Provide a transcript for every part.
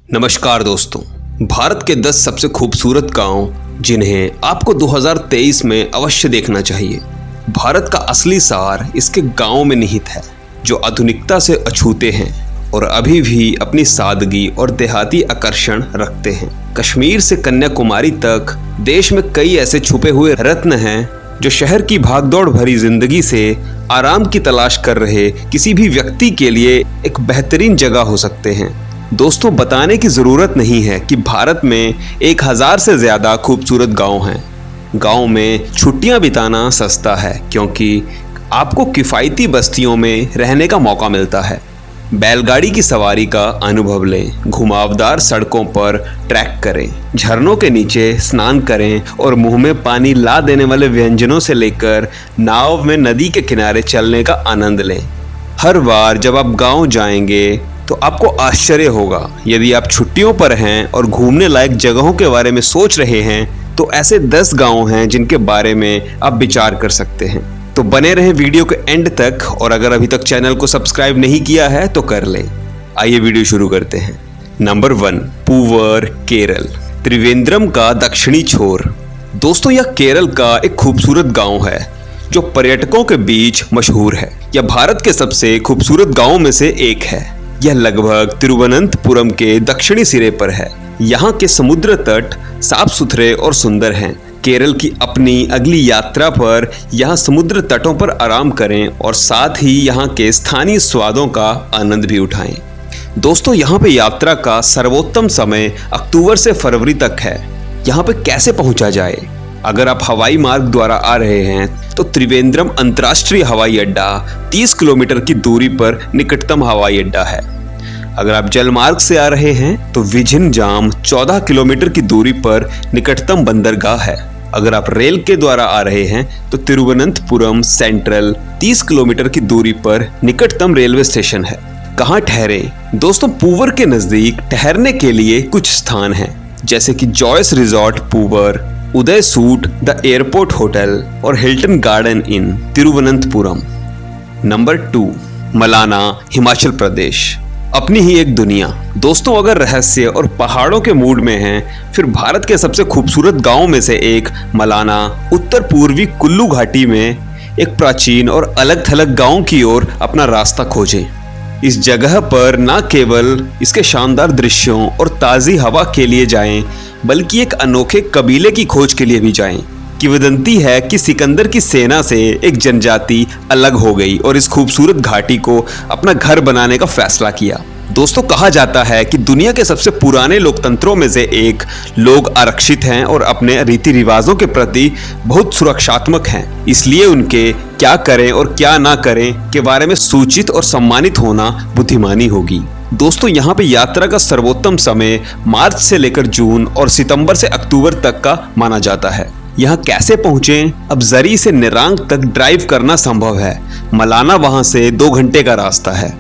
नमस्कार दोस्तों। भारत के 10 सबसे खूबसूरत गांव जिन्हें आपको 2023 में अवश्य देखना चाहिए। भारत का असली सार इसके गांवों में निहित है, जो आधुनिकता से अछूते हैं और अभी भी अपनी सादगी और देहाती आकर्षण रखते हैं। कश्मीर से कन्याकुमारी तक देश में कई ऐसे छुपे हुए रत्न हैं जो शहर की भागदौड़ भरी जिंदगी से आराम की तलाश कर रहे किसी भी व्यक्ति के लिए एक बेहतरीन जगह हो सकते हैं। दोस्तों, बताने की ज़रूरत नहीं है कि भारत में 1000 से ज़्यादा खूबसूरत गांव हैं। गांव में छुट्टियां बिताना सस्ता है क्योंकि आपको किफ़ायती बस्तियों में रहने का मौका मिलता है। बैलगाड़ी की सवारी का अनुभव लें, घुमावदार सड़कों पर ट्रैक करें, झरनों के नीचे स्नान करें और मुंह में पानी ला देने वाले व्यंजनों से लेकर नाव में नदी के किनारे चलने का आनंद लें। हर बार जब आप गांव जाएंगे तो आपको आश्चर्य होगा। यदि आप छुट्टियों पर हैं और घूमने लायक जगहों के बारे में सोच रहे हैं तो ऐसे 10 गांव हैं जिनके बारे में आप विचार कर सकते हैं। तो बने रहें वीडियो के एंड तक, और अगर अभी तक चैनल को सब्सक्राइब नहीं किया है तो कर लें। आइए वीडियो शुरू करते हैं। नंबर 1, पूवर, केरल, त्रिवेंद्रम का दक्षिणी छोर। दोस्तों, यह केरल का एक खूबसूरत गांव है जो पर्यटकों के बीच मशहूर है। यह भारत के सबसे खूबसूरत गांवों में से एक है। यह लगभग तिरुवनंतपुरम के दक्षिणी सिरे पर है। यहाँ के समुद्र तट साफ सुथरे और सुंदर हैं। केरल की अपनी अगली यात्रा पर यहाँ समुद्र तटों पर आराम करें और साथ ही यहाँ के स्थानीय स्वादों का आनंद भी उठाएं। दोस्तों, यहाँ पे यात्रा का सर्वोत्तम समय अक्टूबर से फरवरी तक है। यहाँ पे कैसे पहुँचा जाए? अगर आप हवाई मार्ग द्वारा आ रहे हैं तो त्रिवेंद्रम अंतर्राष्ट्रीय हवाई अड्डा 30 किलोमीटर की दूरी पर निकटतम हवाई अड्डा है। अगर आप जल मार्ग से आ रहे हैं तो विझिन्जाम 14 किलोमीटर की दूरी पर निकटतम बंदरगाह है। अगर आप रेल के द्वारा आ रहे हैं तो तिरुवनंतपुरम सेंट्रल 30 किलोमीटर की दूरी पर निकटतम रेलवे स्टेशन है। कहाँ ठहरे? दोस्तों, पूवर के नजदीक ठहरने के लिए कुछ स्थान हैं, जैसे कि Joys resort Poovar, Uday suites the airport hotel और Hilton garden inn Thiruvananthapuram. Number 2, Malana, Himachal Pradesh. अपनी ही एक दुनिया। दोस्तों, अगर रहस्य और पहाड़ों के मूड में हैं, फिर भारत के सबसे खूबसूरत गांवों में से एक मलाना उत्तर पूर्वी कुल्लू घाटी में एक प्राचीन और अलग थलग गांव की ओर अपना रास्ता खोजें। इस जगह पर न केवल इसके शानदार दृश्यों और ताज़ी हवा के लिए जाएं, बल्कि एक अनोखे कबीले की खोज के लिए भी जाएं। किंवदंती है कि सिकंदर की सेना से एक जनजाति अलग हो गई और इस खूबसूरत घाटी को अपना घर बनाने का फैसला किया। दोस्तों, कहा जाता है कि दुनिया के सबसे पुराने लोकतंत्रों में से एक लोग आरक्षित हैं और अपने रीति रिवाजों के प्रति बहुत सुरक्षात्मक हैं। इसलिए उनके क्या करें और क्या ना करें के बारे में सूचित और सम्मानित होना बुद्धिमानी होगी। दोस्तों, यहाँ पे यात्रा का सर्वोत्तम समय मार्च से लेकर जून और सितंबर से अक्टूबर तक का माना जाता है। यहाँ कैसे पहुँचें? अब जरी से निरांग तक ड्राइव करना संभव है। मलाना वहाँ से 2 घंटे का रास्ता है।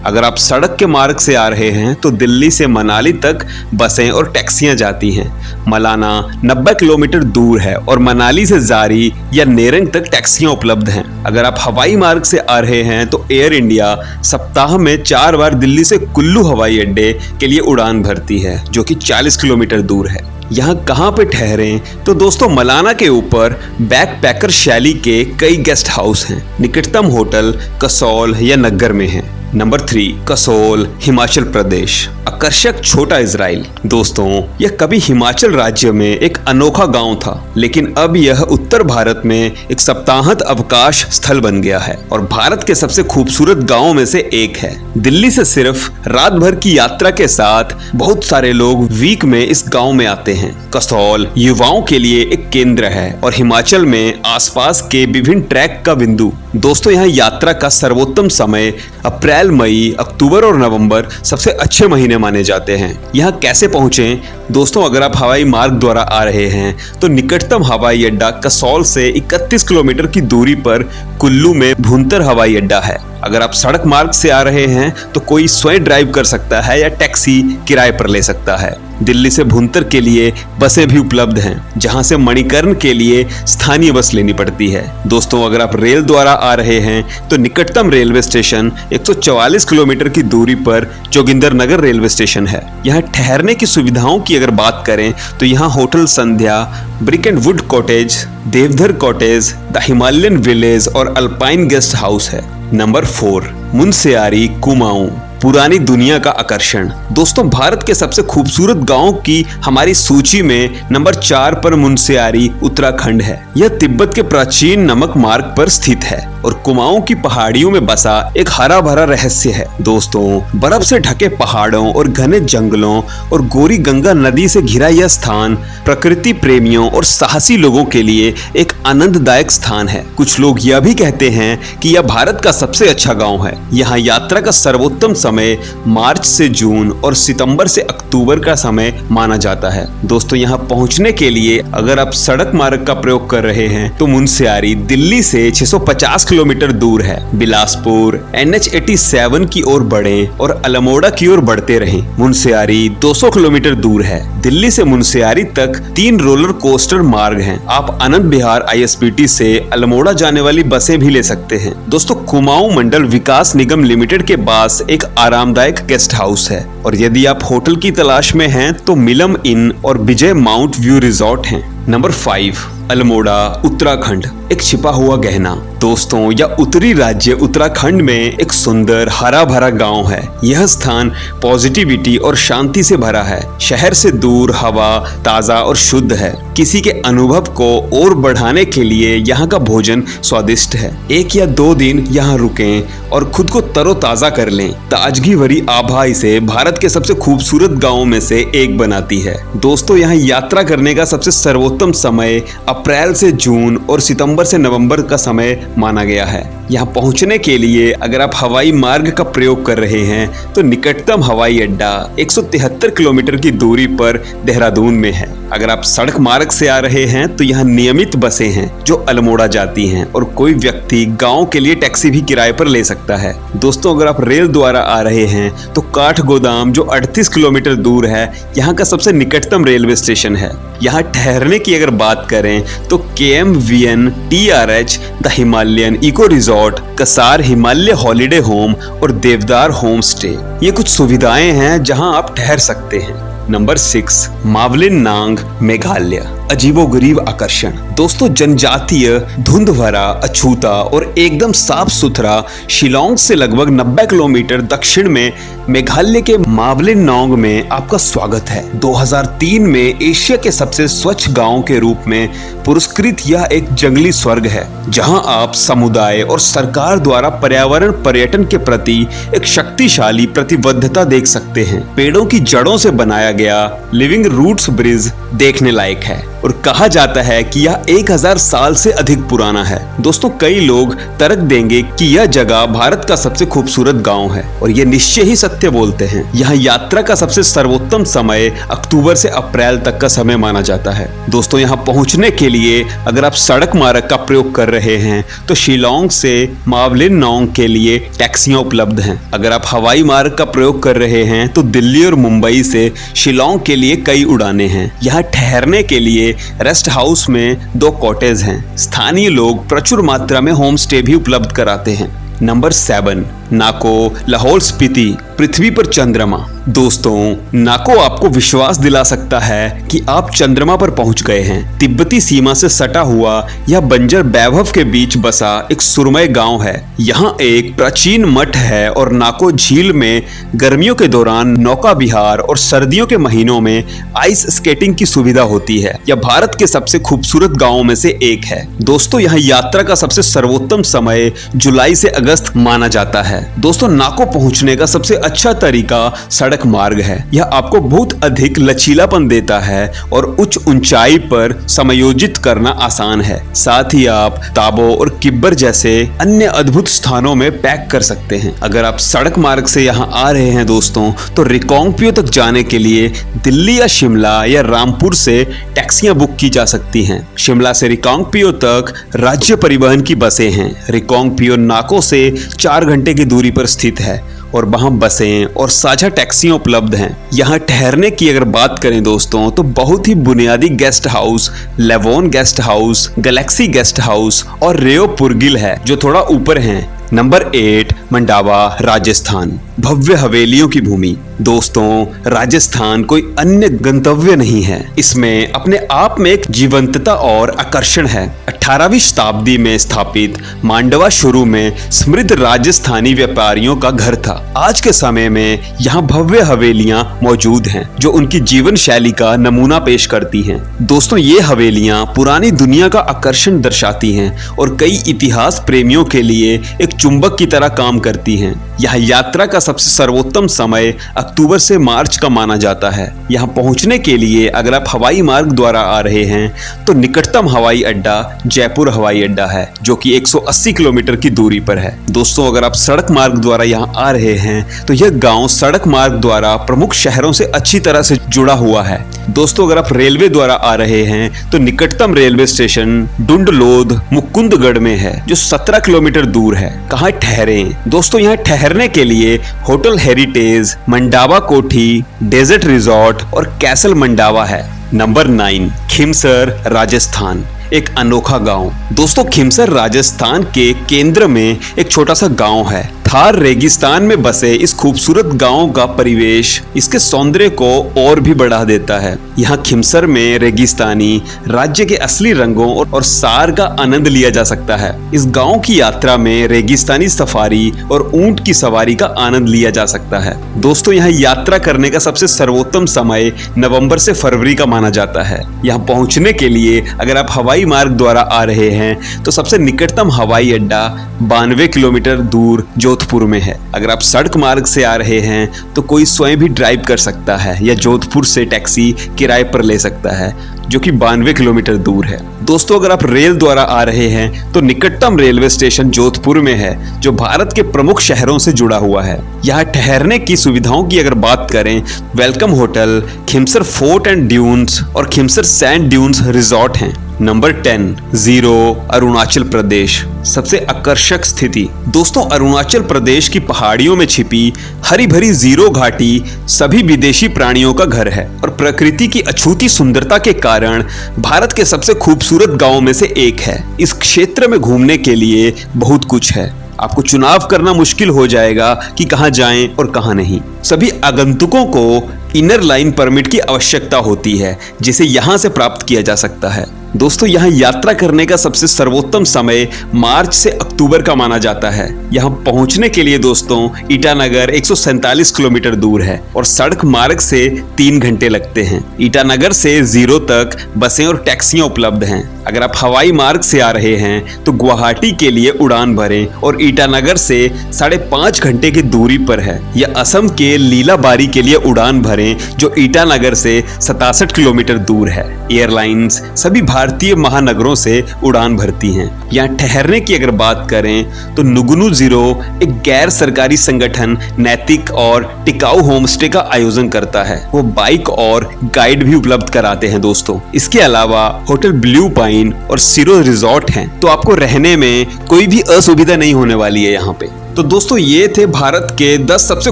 अगर आप सड़क के मार्ग से आ रहे हैं तो दिल्ली से मनाली तक बसें और टैक्सियां जाती हैं। मलाना 90 किलोमीटर दूर है और मनाली से जारी या नेरंग तक टैक्सियां उपलब्ध हैं। अगर आप हवाई मार्ग से आ रहे हैं तो एयर इंडिया सप्ताह में 4 बार दिल्ली से कुल्लू हवाई अड्डे के लिए उड़ान भरती है, जो कि 40 किलोमीटर दूर है। यहाँ कहाँ पे ठहरें? तो दोस्तों, मलाना के ऊपर बैकपैकर शैली के कई गेस्ट हाउस हैं। निकटतम होटल कसौल या नग्गर में है। नंबर 3, कसौल, हिमाचल प्रदेश। आकर्षक छोटा इजराइल। दोस्तों, यह कभी हिमाचल राज्य में एक अनोखा गांव था, लेकिन अब यह उत्तर भारत में एक सप्ताहांत अवकाश स्थल बन गया है और भारत के सबसे खूबसूरत गांवों में से एक है। दिल्ली से सिर्फ रात भर की यात्रा के साथ बहुत सारे लोग वीक में इस गांव में आते हैं। कसौल युवाओं के लिए एक केंद्र है और हिमाचल में आसपास के विभिन्न ट्रैक का बिंदु। दोस्तों, यहाँ यात्रा का सर्वोत्तम समय अप्रैल, मई, अक्टूबर और नवंबर सबसे अच्छे महीने माने जाते हैं। यहाँ कैसे पहुँचें? दोस्तों, अगर आप हवाई मार्ग द्वारा आ रहे हैं तो निकटतम हवाई अड्डा कसौल से 31 किलोमीटर की दूरी पर कुल्लू में भुंतर हवाई अड्डा है। अगर आप सड़क मार्ग से आ रहे हैं तो कोई स्वयं ड्राइव कर सकता है या टैक्सी किराए पर ले सकता है। दिल्ली से भुंतर के लिए बसें भी उपलब्ध हैं, जहां से मणिकर्ण के लिए स्थानीय बस लेनी पड़ती है। दोस्तों, अगर आप रेल द्वारा आ रहे हैं तो निकटतम रेलवे स्टेशन 144 किलोमीटर की दूरी पर जोगिंदरनगर रेलवे स्टेशन है। यहाँ ठहरने की सुविधाओं की अगर बात करें तो यहाँ hotel Sandhya, brick and wood cottage, Devdhar cottage, the Himalayan village और अल्पाइन गेस्ट हाउस है। नंबर 4, मुनस्यारी कुमाऊं, पुरानी दुनिया का आकर्षण। दोस्तों, भारत के सबसे खूबसूरत गांवों की हमारी सूची में नंबर 4 पर मुनस्यारी उत्तराखंड है। यह तिब्बत के प्राचीन नमक मार्ग पर स्थित है और कुमाऊं की पहाड़ियों में बसा एक हरा भरा रहस्य है। दोस्तों, बर्फ से ढके पहाड़ों और घने जंगलों और गोरी गंगा नदी से घिरा यह स्थान प्रकृति प्रेमियों और साहसी लोगों के लिए एक आनंददायक स्थान है। कुछ लोग यह भी कहते हैं कि यह भारत का सबसे अच्छा गांव है। यहाँ यात्रा का सर्वोत्तम समय मार्च से जून और सितंबर से अक्टूबर का समय माना जाता है। दोस्तों, यहाँ पहुँचने के लिए अगर आप सड़क मार्ग का प्रयोग कर रहे हैं तो मुनस्यारी दिल्ली से 650 किलोमीटर दूर है। बिलासपुर NH87 की ओर बढ़ें और अल्मोड़ा की ओर बढ़ते रहें। मुनस्यारी 200 किलोमीटर दूर है। दिल्ली से मुनस्यारी तक 3 रोलर कोस्टर मार्ग हैं। आप आनंद विहार ISBT से अल्मोड़ा जाने वाली बसें भी ले सकते हैं। दोस्तों, कुमाऊं मंडल विकास निगम लिमिटेड के पास एक आरामदायक गेस्ट हाउस है और यदि आप होटल की तलाश में हैं तो मिलम इन और विजय माउंट व्यू रिजॉर्ट हैं। नंबर 5, अल्मोड़ा उत्तराखंड, एक छिपा हुआ गहना। दोस्तों, यह उत्तरी राज्य उत्तराखंड में एक सुंदर हरा भरा गांव है। यह स्थान पॉजिटिविटी और शांति से भरा है। शहर से दूर हवा ताजा और शुद्ध है। किसी के अनुभव को और बढ़ाने के लिए यहाँ का भोजन स्वादिष्ट है। 1 या 2 दिन यहाँ रुकें और खुद को तरोताजा कर लें। ताजगी भरी आभा इसे भारत के सबसे खूबसूरत गाँवों में से एक बनाती है। दोस्तों, यहाँ यात्रा करने का सबसे सर्वोत्तम समय अप्रैल से जून और सितंबर से नवंबर का समय माना गया है। यहाँ पहुँचने के लिए अगर आप हवाई मार्ग का प्रयोग कर रहे हैं तो निकटतम हवाई अड्डा 173 किलोमीटर की दूरी पर देहरादून में है। अगर आप सड़क मार्ग से आ रहे हैं तो यहाँ नियमित बसें हैं जो अल्मोड़ा जाती हैं और कोई व्यक्ति गांव के लिए टैक्सी भी किराए पर ले सकता है। दोस्तों, अगर आप रेल द्वारा आ रहे हैं तो काठगोदाम जो 38 किलोमीटर दूर है यहाँ का सबसे निकटतम रेलवे स्टेशन है। यहाँ ठहरने की अगर बात करें तो KMVN TRH the Himalayan eco resort, Kasar Himalaya holiday home और देवदार होम स्टे, ये कुछ सुविधाएं हैं जहां आप ठहर सकते हैं। नंबर 6, मावलिन नांग मेघालय, अजीबोगरीब आकर्षण। दोस्तों, जनजातीय धुंध भरा अछूता और एकदम साफ सुथरा शिलोंग से लगभग 90 किलोमीटर दक्षिण में मेघालय के मावलिन नांग में आपका स्वागत है। 2003 में एशिया के सबसे स्वच्छ गांव के रूप में पुरस्कृत यह एक जंगली स्वर्ग है जहां आप समुदाय और सरकार द्वारा पर्यावरण पर्यटन के प्रति एक शक्तिशाली प्रतिबद्धता देख सकते हैं। पेड़ों की जड़ों से बनाया गया लिविंग रूट्स ब्रिज देखने लायक है और कहा जाता है कि यह 1000 साल से अधिक पुराना है। दोस्तों, कई लोग तर्क देंगे कि यह जगह भारत का सबसे खूबसूरत गांव है और ये निश्चय ही सत्य बोलते हैं। यहाँ यात्रा का सबसे सर्वोत्तम समय अक्टूबर से अप्रैल तक का समय माना जाता है। दोस्तों, यहाँ पहुँचने के लिए अगर आप सड़क मार्ग का प्रयोग कर रहे हैं तो शिलोंग से मावलिन नांग के लिए टैक्सियां उपलब्ध हैं। अगर आप हवाई मार्ग का प्रयोग कर रहे हैं तो दिल्ली और मुंबई से शिलोंग के लिए कई उड़ानें हैं। यहाँ ठहरने के लिए रेस्ट हाउस में 2 कॉटेज हैं। स्थानीय लोग प्रचुर मात्रा में होम स्टे भी उपलब्ध कराते हैं। नंबर 7, नाको लाहौल स्पीति, पृथ्वी पर चंद्रमा। दोस्तों, नाको आपको विश्वास दिला सकता है कि आप चंद्रमा पर पहुंच गए हैं। तिब्बती सीमा से सटा हुआ यह बंजर वैभव के बीच बसा एक सुरमय गांव है। यहाँ एक प्राचीन मठ है और नाको झील में गर्मियों के दौरान नौका विहार और सर्दियों के महीनों में आइस स्केटिंग की सुविधा होती है। यह भारत के सबसे खूबसूरत गाँवों में से एक है। दोस्तों, यहाँ यात्रा का सबसे सर्वोत्तम समय जुलाई से अगस्त माना जाता है। है। दोस्तों, नाको पहुंचने का सबसे अच्छा तरीका सड़क मार्ग है। यह आपको बहुत अधिक लचीलापन देता है और उच्च ऊंचाई पर समायोजित करना आसान है। साथ ही आप ताबो और किब्बर जैसे अन्य अद्भुत स्थानों में पैक कर सकते हैं। अगर आप सड़क मार्ग से यहाँ आ रहे हैं दोस्तों, तो रिकांगपिओ तक जाने के लिए दिल्ली या शिमला या रामपुर से टैक्सियां बुक की जा सकती हैं। शिमला से रिकांगपिओ तक राज्य परिवहन की बसें हैं। रिकांगपिओ नाको से 4 घंटे की दूरी पर स्थित है और वहां बसें और साझा टैक्सियां उपलब्ध हैं। यहाँ ठहरने की अगर बात करें दोस्तों, तो बहुत ही बुनियादी guest house Levon guest house, Galaxy guest house और रेओ पुरगिल है, जो थोड़ा ऊपर हैं। नंबर 8, मंडावा, राजस्थान। भव्य हवेलियों की भूमि। दोस्तों, राजस्थान कोई अन्य गंतव्य नहीं है। इसमें अपने आप में एक जीवंतता और आकर्षण है। 18वीं शताब्दी में स्थापित मांडवा शुरू में समृद्ध राजस्थानी व्यापारियों का घर था। आज के समय में यहाँ भव्य हवेलियां मौजूद हैं, जो उनकी जीवन शैली का नमूना पेश करती हैं। दोस्तों, ये हवेलियां पुरानी दुनिया का आकर्षण दर्शाती हैं और कई इतिहास प्रेमियों के लिए एक चुंबक की तरह काम करती हैं। यहाँ यात्रा का सबसे सर्वोत्तम समय अक्टूबर से मार्च का माना जाता है। यहाँ पहुँचने के लिए अगर आप हवाई मार्ग द्वारा आ रहे हैं, तो निकटतम हवाई अड्डा जयपुर हवाई अड्डा है, जो कि 180 किलोमीटर की दूरी पर है। दोस्तों, अगर आप सड़क मार्ग द्वारा यहाँ आ रहे हैं, तो यह गांव सड़क मार्ग द्वारा प्रमुख शहरों से अच्छी तरह से जुड़ा हुआ है। दोस्तों, अगर आप रेलवे द्वारा आ रहे हैं, तो निकटतम रेलवे स्टेशन डुंडलोद मुकुंदगढ़ में है, जो 17 किलोमीटर दूर है। कहाँ ठहरें? दोस्तों, यहाँ ठहरने के लिए होटल हेरिटेज, मंडावा कोठी, डेजर्ट रिजॉर्ट और कैसल मंडावा है। नंबर 9, खिमसर, राजस्थान। एक अनोखा गांव। दोस्तों, खिमसर राजस्थान के केंद्र में एक छोटा सा गांव है। थार रेगिस्तान में बसे इस खूबसूरत गांव का परिवेश इसके सौंदर्य को और भी बढ़ा देता है। यहाँ खिमसर में रेगिस्तानी राज्य के असली रंगों और सार का आनंद लिया जा सकता है। इस गांव की यात्रा में रेगिस्तानी सफारी और ऊंट की सवारी का आनंद लिया जा सकता है। दोस्तों, यहाँ यात्रा करने का सबसे सर्वोत्तम समय नवंबर से फरवरी का माना जाता है। यहाँ पहुंचने के लिए अगर आप हवाई मार्ग द्वारा आ रहे हैं, तो सबसे निकटतम हवाई अड्डा 92 किलोमीटर दूर जोधपुर में है। अगर आप सड़क मार्ग से आ रहे हैं, तो कोई स्वयं भी ड्राइव कर सकता है या जोधपुर से टैक्सी किराए पर ले सकता है, जो कि 92 किलोमीटर दूर है। दोस्तों, अगर आप रेल द्वारा आ रहे हैं, तो निकटतम रेलवे स्टेशन जोधपुर में है, जो भारत के प्रमुख शहरों से जुड़ा हुआ है। यहाँ ठहरने की सुविधाओं की अगर बात करें, welcome hotel, Khimsar fort and dunes और खिमसर सैंड ड्यून्स रिजॉर्ट हैं। Number 10, zero, Arunachal Pradesh. सबसे आकर्षक स्थिति। दोस्तों, अरुणाचल प्रदेश की पहाड़ियों में छिपी हरी भरी जीरो घाटी सभी विदेशी प्राणियों का घर है और प्रकृति की अछूती सुंदरता के कारण भारत के सबसे खूबसूरत गांवों में से एक है। इस क्षेत्र में घूमने के लिए बहुत कुछ है। आपको चुनाव करना मुश्किल हो जाएगा कि कहां जाएं और कहां नहीं। सभी आगंतुकों को इनर लाइन परमिट की आवश्यकता होती है, जिसे यहां से प्राप्त किया जा सकता है। दोस्तों, यहाँ यात्रा करने का सबसे सर्वोत्तम समय मार्च से अक्टूबर का माना जाता है। यहाँ पहुंचने के लिए दोस्तों ईटानगर 147 किलोमीटर दूर है और सड़क मार्ग से 3 घंटे लगते हैं। ईटानगर से जीरो तक बसें और टैक्सियां उपलब्ध हैं। अगर आप हवाई मार्ग से आ रहे हैं, तो गुवाहाटी के लिए उड़ान भरें और ईटानगर से 5.5 घंटे की दूरी पर है। या असम के लीलाबारी के लिए उड़ान भरें, जो ईटानगर से 67 किलोमीटर दूर है। एयरलाइंस सभी भारतीय महानगरों से उड़ान भरती हैं। यहाँ ठहरने की अगर बात करें, तो नुगुनु जीरो एक गैर सरकारी संगठन नैतिक और टिकाऊ होमस्टे का आयोजन करता है। वो बाइक और गाइड भी उपलब्ध कराते हैं दोस्तों। इसके अलावा होटल ब्लू पाइन और सिरो रिजॉर्ट हैं, तो आपको रहने में कोई भी असुविधा नहीं होने वाली है यहाँ पे। तो दोस्तों, ये थे भारत के 10 सबसे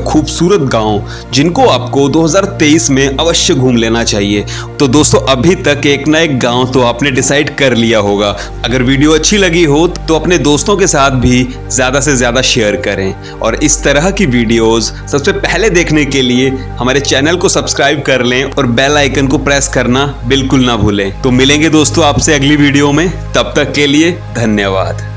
खूबसूरत गांव, जिनको आपको 2023 में अवश्य घूम लेना चाहिए। तो दोस्तों, अभी तक एक ना एक गांव तो आपने डिसाइड कर लिया होगा। अगर वीडियो अच्छी लगी हो तो अपने दोस्तों के साथ भी ज़्यादा से ज़्यादा शेयर करें और इस तरह की वीडियोस सबसे पहले देखने के लिए हमारे चैनल को सब्सक्राइब कर लें और बेल आइकन को प्रेस करना बिल्कुल ना भूलें। तो मिलेंगे दोस्तों आपसे अगली वीडियो में, तब तक के लिए धन्यवाद।